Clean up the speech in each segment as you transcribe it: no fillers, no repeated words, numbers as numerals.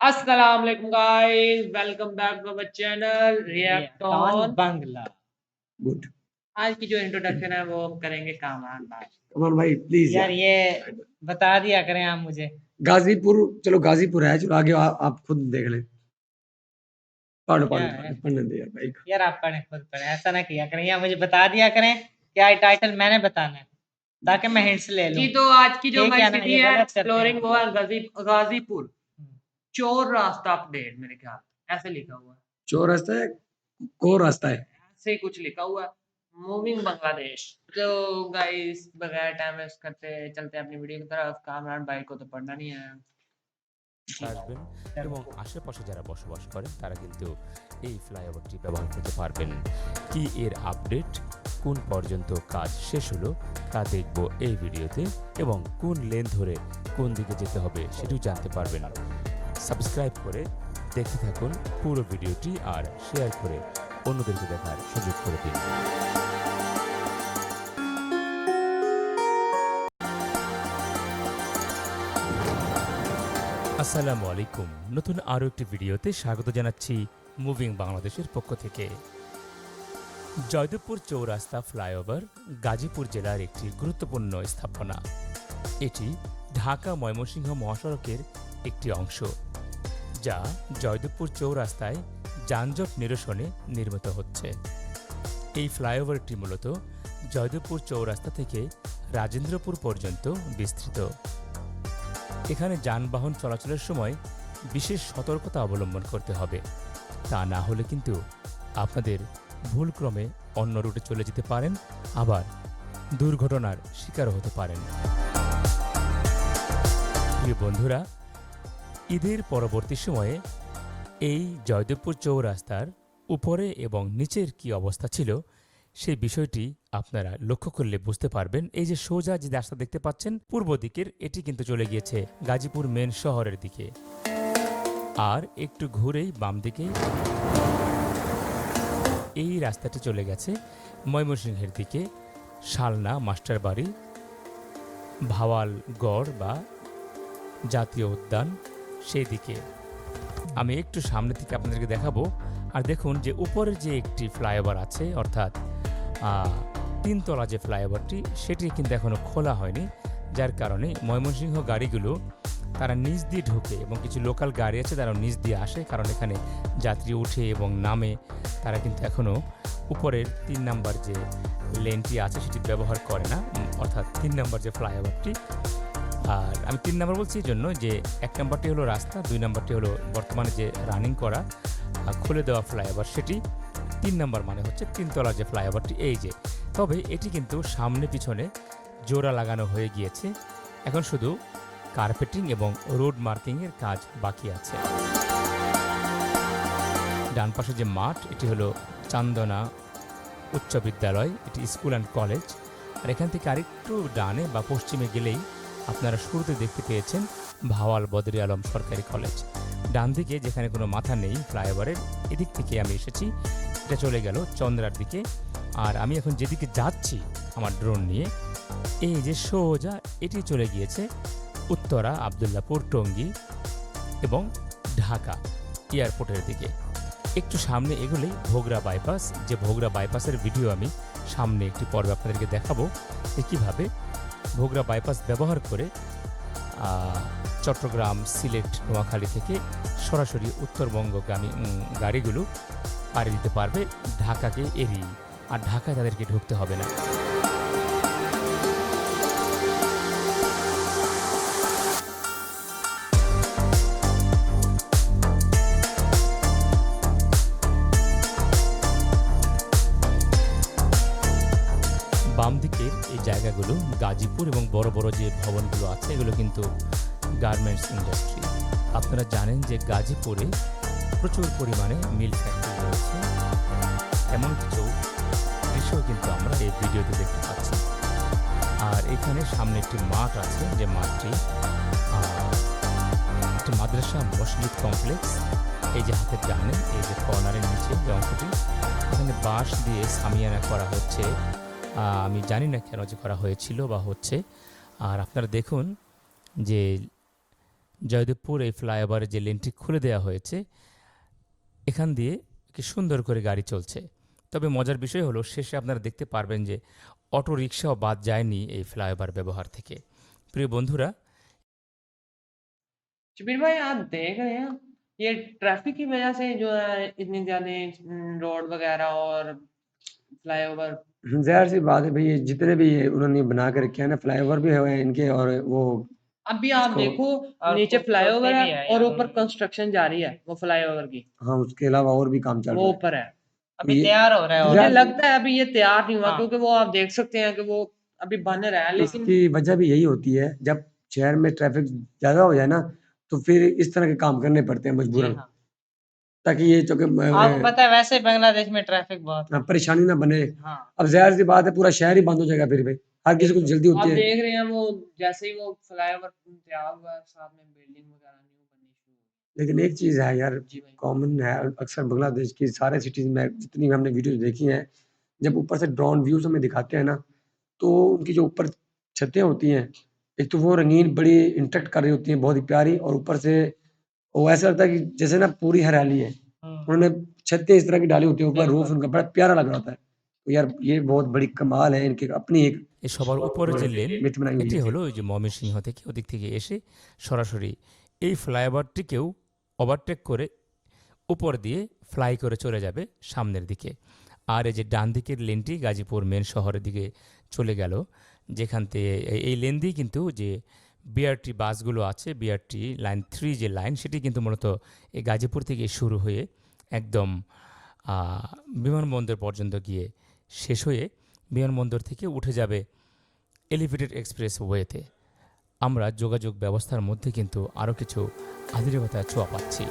अस्सलाम वालेकुम guys, welcome back to our channel react reaction on. Bangla. Good. आज की जो इंट्रोडक्शन है वो हम करेंगे कामरान भाई। कमर भाई प्लीज यार ये बता दिया करें आप मुझे। गाजीपुर, चलो गाजीपुर है, चलो आगे आप खुद देख ले। पढ़ क्या पढ़ है? पढ़ने दे यार भाई। यार आप पढ़ें, खुद पढ़ें, ऐसा ना किया करें, या मुझे बता दिया करें क्या टाइटल मैंने बताना है ताकि मैं हिंट्स ले लूं। जी तो आज की जो ठीक हमारी है ना, सिटी ये है गलत करते एक्सप्लोरिंग हैं। वो है गाजीपुर। चोर रास्ता अपडेट मेरे ख्याल ऐसे लिखा हुआ है, चोर रास्ता है, को रास्ता है, ऐसे ही कुछ लिखा हुआ है। मूविंग बांग्लादेश। तो गाइस बगैर टाइम वेस्ट करते चलते हैं अपनी वीडियो की तरफ। कामरान भाई को तो पढ़ना नहीं है। আসবেন এবং আশেপাশে যারা বসবাস করেন তারা কিন্তু এই ফ্লাইওভারটি ব্যবহার করতে পারবেন। কি এর আপডেট, কোন পর্যন্ত কাজ শেষ হলো তা দেখব এই ভিডিওতে, এবং কোন লেন ধরে কোন দিকে যেতে হবে সেটিও জানতে পারবেন। সাবস্ক্রাইব করে দেখতে থাকুন পুরো ভিডিওটি আর শেয়ার করে অন্যদেরকে দেখার সুযোগ করে দিন। আসসালামু আলাইকুম, নতুন আরও একটি ভিডিওতে স্বাগত জানাচ্ছি মুভিং বাংলাদেশের পক্ষ থেকে। জয়দেবপুর চৌরাস্তা ফ্লাইওভার গাজীপুর জেলার একটি গুরুত্বপূর্ণ স্থাপনা। এটি ঢাকা ময়মনসিংহ মহাসড়কের একটি অংশ, যা জয়দেবপুর চৌরাস্তায় যানজট নিরসনে নির্মিত হচ্ছে। এই ফ্লাইওভারটি মূলত জয়দেবপুর চৌরাস্তা থেকে রাজেন্দ্রপুর পর্যন্ত বিস্তৃত। এখানে যানবাহন চলাচলের সময় বিশেষ সতর্কতা অবলম্বন করতে হবে, তা না হলে কিন্তু আপনাদের ভুলক্রমে অন্য রুটে চলে যেতে পারেন, আবার দুর্ঘটনার শিকার হতে পারেন। প্রিয় বন্ধুরা, ঈদের পরবর্তী সময়ে এই জয়দেবপুর চৌরাস্তার উপরে এবং নিচের কি অবস্থা ছিল সেই বিষয়টি আপনারা লক্ষ্য করলে বুঝতে পারবেন। এই যে সোজা যে রাস্তা দেখতে পাচ্ছেন পূর্ব দিকের, এটি কিন্তু চলে গিয়েছে গাজীপুর মেন শহরের দিকে, আর একটু ঘুরেই বাম দিকে এই রাস্তাটি চলে গেছে ময়মনসিংহের দিকে, শালনা, মাস্টারবাড়ি, ভাওয়ালগড় বা জাতীয় উদ্যান সেই দিকে। আমি একটু সামনে থেকে আপনাদেরকে দেখাবো। আর দেখুন যে উপরের যে একটি ফ্লাইওভার আছে, অর্থাৎ তিনতলা যে ফ্লাইওভারটি, সেটি কিন্তু এখনও খোলা হয়নি, যার কারণে ময়মনসিংহ গাড়িগুলো তারা নিচ দিয়ে ঢোকে এবং কিছু লোকাল গাড়ি আছে তারা নিচ দিয়ে আসে, কারণ এখানে যাত্রী উঠে এবং নামে। তারা কিন্তু এখনও উপরের 3 নাম্বার যে লেনটি আছে সেটি ব্যবহার করে না, অর্থাৎ 3 নাম্বার যে ফ্লাইওভারটি। আর আমি 3 নাম্বার বলছি এই জন্য যে 1 নাম্বারটি হলো রাস্তা, 2 নাম্বারটি হলো বর্তমানে যে রানিং করা খুলে দেওয়া ফ্লাইওভার সেটি, 3 নাম্বার মানে হচ্ছে তিনতলার যে ফ্লাইওভারটি এই যে। তবে এটি কিন্তু সামনে পিছনে জোড়া লাগানো হয়ে গিয়েছে, এখন শুধু কার্পেটিং এবং রোড মার্কিংয়ের কাজ বাকি আছে। ডান পাশে যে মাঠ, এটি হলো চান্দনা উচ্চ বিদ্যালয়, এটি স্কুল অ্যান্ড কলেজ। আর এখান থেকে আরেকটু ডানে বা পশ্চিমে গেলেই আপনারা শুরুতে দেখতে পেয়েছেন ভাওয়াল বদরি আলম সরকারি কলেজ। ডান দিকে যেখানে কোনো মাথা নেই ফ্লাইওভারের, এদিক থেকে আমি এসেছি, এটা চলে গেল চন্দ্রার দিকে। আর আমি এখন যেদিকে যাচ্ছি আমার ড্রোন নিয়ে, এই যে সোজা এটি চলে গিয়েছে উত্তরা, আবদুল্লাপুর, টঙ্গী এবং ঢাকা এয়ারপোর্টের দিকে। একটু সামনে এগুলোই ভোগড়া বাইপাস, যে ভোগড়া বাইপাসের ভিডিও আমি সামনে একটি পর্বে আপনাদেরকে দেখাবো যে কীভাবে ভোগড়া বাইপাস ব্যবহার করে চট্টগ্রাম, সিলেট, নোয়াখালী থেকে সরাসরি উত্তরবঙ্গগামী গাড়িগুলো পাড়ি দিতে পারবে ঢাকাকে এড়িয়ে, আর ঢাকায় তাদেরকে ঢুকতে হবে না। বাম দিকের এই জায়গাগুলো গাজীপুর এবং বড় বড় যে ভবনগুলো আছে এগুলো কিন্তু গার্মেন্টস ইন্ডাস্ট্রি। আপনারা জানেন যে গাজীপুরে প্রচুর পরিমাণে মিল ফ্যাক্টরি রয়েছে, এমন কিছু দৃশ্যও কিন্তু আমরা এই ভিডিওতে দেখতে পাচ্ছি। আর এখানে সামনে একটি মাঠ আছে, যে মাঠটি একটি মাদ্রাসা মসজিদ কমপ্লেক্স। এই যে হাতের ডানে এই যে কর্নারের নিচে যে অংশটি, এখানে বাঁশ দিয়ে সামিয়ানা করা হচ্ছে। আমি জানি না কেন যে করা হয়েছিল বা হচ্ছে। আর আপনারা দেখুন যে জয়দেবপুর এই ফ্লাইওভারের যে লেনটি খুলে দেওয়া হয়েছে, এখান দিয়ে কি সুন্দর করে গাড়ি চলছে। তবে মজার বিষয় হলো শেষে আপনারা দেখতে পারবেন যে অটো রিক্সাও বাদ যায়নি এই ফ্লাইওভার ব্যবহার থেকে। প্রিয় বন্ধুরা, शिबिर भाई आप देख रहे हैं ये ट्रैफिक की वजह से जो है इतनी ज्यादा रोड वगैरह और फ्लाईओवर ज़ाहिर सी बात है भाई, ये जितने भी ये उन्होंने बना के रखे हैं ना, फ्लाईओवर भी हुए हैं इनके, और वो अभी आप इसको देखो और नीचे कुछ फ्लाईओवर छोटे भी है है और यहाँ ऊपर कंस्ट्रक्शन जारी है वो फ्लाईओवर की, हाँ, उसके अलावा और भी काम चल वो रहा है। ऊपर है। अभी ये तैयार हो रहा है। मुझे और लगता है अभी ये तैयार नहीं हुआ हाँ। क्योंकि वो आप देख सकते हैं कि वो अभी बन रहा है, लेकिन इसकी वजह भी यही होती है, जब शहर में ट्रैफिक ज़्यादा हो जाए ना, तो फिर इस तरह के काम करने पड़ते हैं जी मजबूरन, हाँ, ताकि ये जो कि आपको पता है वैसे बांग्लादेश में ट्रैफिक बहुत है। परेशानी ना बने। हाँ, अब ज़ाहिर सी बात है, पूरा शहर ही बंद हो जाएगा फिर भाई, हर किसी को जल्दी आप होती है। देख रहे हैं वो जैसे ही वो फ्लाईओवर तैयार हुआ है, साथ में बिल्डिंग वगैरह न्यू बननी शुरू हुई। लेकिन एक चीज़ है यार, जी भाई, कॉमन है, अक्सर बांग्लादेश की सारे सिटीज़ में जितनी भी हमने वीडियोज़ देखी हैं, जब ऊपर से ड्रोन व्यूज़ हमें दिखाते हैं ना, तो उनकी जो ऊपर छतें होती हैं, एक तो वो रंगीन बड़ी इंटरेक्ट कर रही होती हैं, बहुत ही प्यारी, और ऊपर से वो ऐसा लगता है कि जैसे ना पूरी हरियाली है। उन्होंने छतें इस तरह की डाली होती है, ऊपर रूफ उनका बड़ा प्यारा लग रहा होता है। तो यार ये बहुत बड़ी कमाल है, इनकी अपनी एक এই সবার উপরে যে লেন, मिथ बनाई हुई এটি है। হলো ওই যে ময়মনসিংহ থেকে ওদিক থেকে এসে সরাসরি এই ফ্লাইওভারটিকেও ওভারটেক করে উপর দিয়ে ফ্লাই করে চলে যাবে সামনের দিকে। আর এই যে ডান দিকের লেনটি গাজীপুর মেন শহরের দিকে চলে গেল, যেখান থেকে এই লেন দিয়ে কিন্তু যে বিআরটি বাসগুলো আছে, বিআরটি লাইন 3 যে লাইন, সেটি কিন্তু মূলত এই গাজীপুর থেকে শুরু হয়ে একদম বিমানবন্দর পর্যন্ত গিয়ে শেষ হয়ে বিমানবন্দর থেকে উঠে যাবে এলিভেটেড এক্সপ্রেস ওয়েতে। আমরা যোগাযোগ ব্যবস্থার মধ্যে কিন্তু আরও কিছু আধুনিকতার ছোঁয়া পাচ্ছি।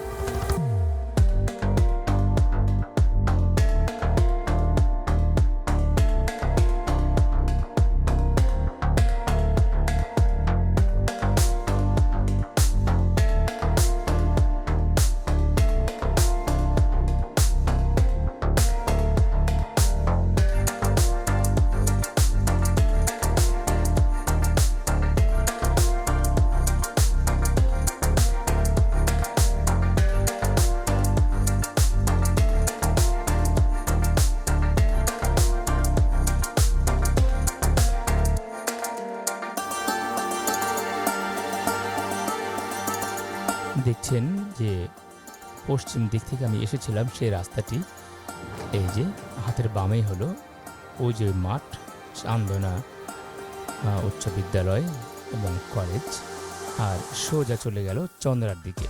দেখছেন যে পশ্চিম দিক থেকে আমি এসেছিলাম সেই রাস্তাটি, এই যে হাতের বামেই হলো ওই যে মাঠ, চান্দনা উচ্চ বিদ্যালয় এবং কলেজ, আর সোজা চলে গেল চন্দ্রার দিকে।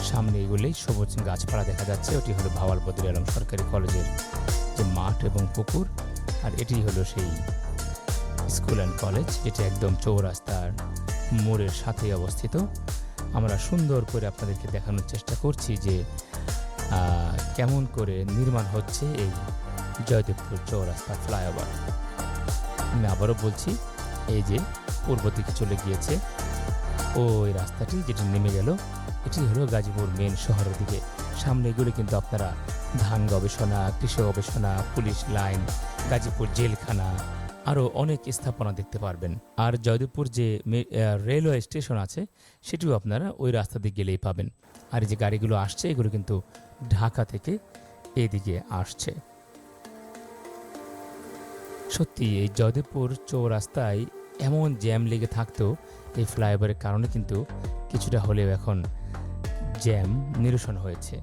সামনে এগুলোই সবুজ গাছপালা দেখা যাচ্ছে, ওটি হলো ভাওয়াল বদরুল আলম সরকারি কলেজের যে মাঠ এবং পুকুর, আর এটি হলো সেই স্কুল অ্যান্ড কলেজ, যেটি একদম চৌরাস্তার মোড়ের সাথেই অবস্থিত। আমরা সুন্দর করে আপনাদেরকে দেখানোর চেষ্টা করছি যে কেমন করে নির্মাণ হচ্ছে এই জয়দেবপুর চৌরাস্তা ফ্লাইওভার। আমি আবারও বলছি, এই যে পূর্ব দিকে চলে গিয়েছে ওই রাস্তাটি, যেটি নেমে গেল, এটি হলো গাজীপুর মেন শহরের দিকে। সামনে এগুলো কিন্তু আপনারা ধান গবেষণা, কৃষি গবেষণা, পুলিশ লাইন, গাজীপুর জেলখানা, আরও অনেক স্থাপনা দেখতে পারবেন। আর জয়দেবপুর যে রেলওয়ে স্টেশন আছে সেটিও আপনারা ওই রাস্তা দিয়ে গেলেই পাবেন। আর এই যে গাড়িগুলো আসছে, এগুলো কিন্তু ঢাকা থেকে এদিকে আসছে। সত্যি এই জয়দেবপুর চৌরাস্তায় এমন জ্যাম লেগে থাকতো, এই ফ্লাইওভারের কারণে কিন্তু কিছুটা হলেও এখন জ্যাম নিরসন হয়েছে।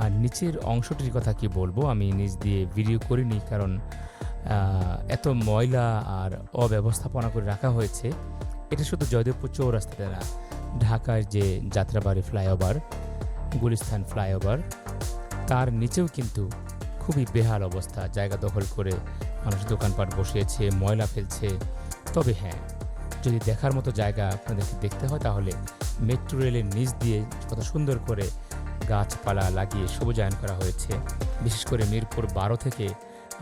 আর নিচের অংশটির কথা কি বলবো, আমি নিচ দিয়ে ভিডিও করিনি, কারণ এত ময়লা আর অব্যবস্থাপনা করে রাখা হয়েছে। এটা শুধু জয়দেবপুর চৌরাস্তাতে না, ঢাকার যে যাত্রাবাড়ি ফ্লাইওভার, গুলিস্তান ফ্লাইওভার, তার নিচেও কিন্তু খুবই বেহাল অবস্থা, জায়গা দখল করে মানুষ দোকানপাট বসিয়েছে, ময়লা ফেলছে। তবে হ্যাঁ, যদি দেখার মতো জায়গা আপনাদেরকে দেখতে হয় তাহলে মেট্রো রেলের নিচ দিয়ে কত সুন্দর করে গাছপালা লাগিয়ে সবুজায়ন করা হয়েছে। বিশেষ করে মিরপুর 12 থেকে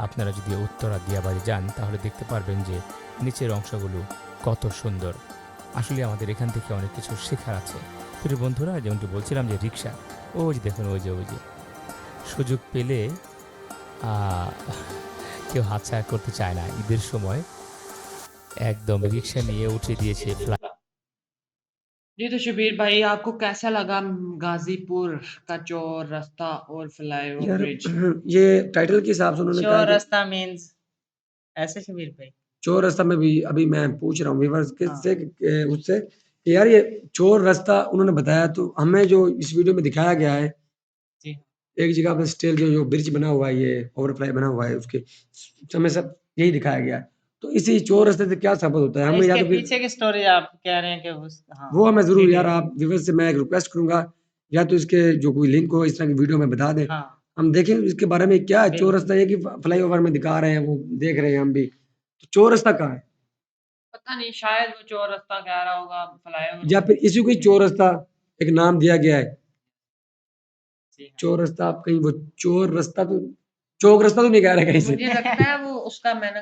আপনারা যদি উত্তরা দিয়াবাড়ি যান তাহলে দেখতে পারবেন যে নিচের অংশগুলো কত সুন্দর। আসলে আমাদের এখান থেকে অনেক কিছু শেখার আছে। প্রিয় বন্ধুরা, যেমনটি বলছিলাম যে রিক্সা, ওই যে দেখুন, ওই যে সুযোগ পেলে কেউ হাতছাড়া করতে চায় না। ঈদের সময় একদম রিক্সা নিয়ে উঠে দিয়েছে जी तो शबीर भाई आपको कैसा लगा गाजीपुर का चौर रास्ता और फ्लाईओवर यार ब्रिज? ये टाइटल के हिसाब से उन्होंने कहा चोर कि रास्ता मीन्स ऐसे शबीर भाई। चोर रास्ता में भी अभी मैं पूछ रहा हूँ व्यूअर्स के हाँ। से उससे कि यार ये चोर रास्ता उन्होंने बताया, तो हमें जो इस वीडियो में दिखाया गया है, जी एक जगह पे स्टेल जो ब्रिज बना हुआ है, ये ओवरफ्लाई बना हुआ है, उसके हमें सब यही दिखाया गया है। तो इसी चोर रास्ते से क्या साबित होता है? हाँ, हमें या इसके तो फिर पीछे की स्टोरी आप कह रहे हैं कि उस हाँ वो हमें ज़रूर यार, डिटेल। आप व्यूअर्स से मैं एक रिक्वेस्ट करूँगा, या तो इसके जो कोई लिंक हो इस तरह की वीडियो में बता दें। हाँ हम देखें इसके बारे में क्या है। चोर बिल्कुल। रास्ता ये कि फ्लाईओवर में दिखा रहे हैं, वो देख रहे हैं हम भी। तो चोर रास्ता कहाँ है? पता नहीं, शायद वो चौर रास्ता कह रहा होगा फ्लाईओवर या को। फिर इसी को ही चोर रास्ता एक नाम दिया गया है। जी हाँ। चोर रास्ता आप कहीं वो चोर रास्ता तो चौक रास्ता तो नहीं कह रहे कहीं से। मुझे लगता है वो उसका मैंने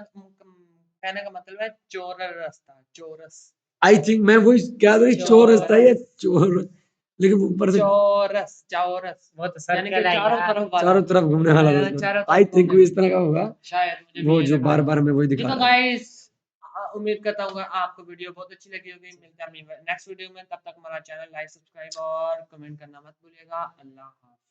कहने का मतलब है चौर रास्ता, चौरस। आई थिंक मैं वही कह रही चोर रास्ता है या चोर, लेकिन ऊपर से चौरस, चौरस वो तो यानी कि सर्कल है चारों यार। तरफ वाला। चारों तरफ घूमने वाला रास्ता। चारों आई तरफ थिंक घूमने वो इस तरह का होगा, शायद मुझे भी वो ये जो लग रहा है। बार-बार मैं वही जी दिखा तो रहा हूँ। गाइस उम्मीद करता हूँ आपको वीडियो बहुत अच्छी लगी होगी। मिलते हैं अपनी नेक्स्ट वीडियो में, तब तक हमारा चैनल लाइक, सब्सक्राइब और कमेंट करना मत भूलिएगा। अल्लाह हाफ़िज़।